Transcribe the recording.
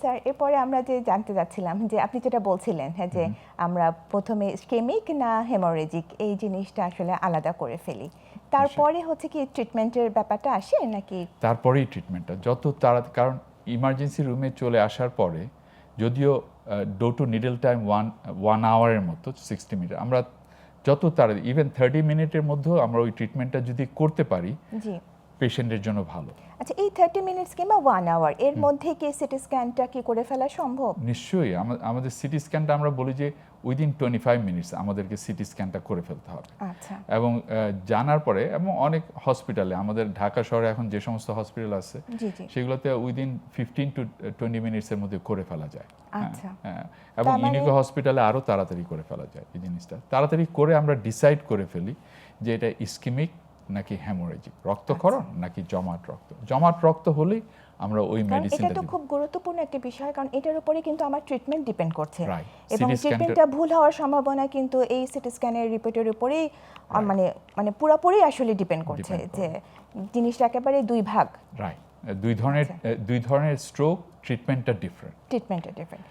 Sir এরপরে আমরা যে জানতে যাচ্ছিলাম যে আপনি যেটা বলছিলেন হ্যাঁ যে আমরা প্রথমে ইসকেমিক না হেমোরেজিক এই জিনিসটা আসলে আলাদা করে ফেলি, তারপরে হচ্ছে কি ট্রিটমেন্টের ব্যাপারটা আসে নাকি? তারপরেই ট্রিটমেন্টটা যত তাড়াতাড়ি, কারণ ইমার্জেন্সি রুমে চলে আসার পরে যদিও door to needle time one আওয়ারের মতো 60 মিনিট, আমরা যত তাড়াতাড়ি ইভেন 30 মিনিটের মধ্যেও আমরা ওই ট্রিটমেন্টটা যদি করতে পারি জি পেশেন্টের জন্য ভালো। আচ্ছা, এই 30 মিনিটস কিংবা 1 আওয়ার এর মধ্যে কি সিটি স্ক্যানটা কি করে ফেলা সম্ভব? নিশ্চয়ই আমাদের সিটি স্ক্যানটা আমরা বলি যে উইদিন 25 মিনিটস আমাদেরকে সিটি স্ক্যানটা করে ফেলতে হবে। আচ্ছা এবং জানার পরে এবং অনেক হসপিটালে আমাদের ঢাকা শহরে এখন যে সমস্ত হসপিটাল আছে জি জি সেগুলোতে উইদিন 15 টু 20 মিনিটসের মধ্যে করে ফেলা যায়। আচ্ছা এবং তার মানে- ইউনিকো হসপিটালে আরও তাড়াতাড়ি করে ফেলা যায় এই জিনিসটা। তাড়াতাড়ি করে আমরা ডিসাইড করে ফেলি যে এটা ইসকেমিক নাকি হেমোরেজিক, রক্তক্ষরণ নাকি জমাট রক্ত হলেই আমরা ওই কারণ এটা মেডিসিনটা তো দিব। খুব গুরুত্বপূর্ণ একটা বিষয়, কারণ এটার উপরে কিন্তু আমার ট্রিটমেন্ট ডিপেন্ড করছে Right. এবং CT scan ট্রিটমেন্টটা ভুল হওয়ার সম্ভাবনা কিন্তু এই সিটি স্ক্যানের রিপোর্টের উপরেই মানে পুরোপুরি আসলে ডিপেন্ড করছে Depend করে। যে জিনিসটা একেবারে দুই ভাগ, রাইট, দুই ধরনের স্ট্রোক, ট্রিটমেন্টটা ডিফারেন্ট। ট্রিটমেন্টের ডিফারেন্ট।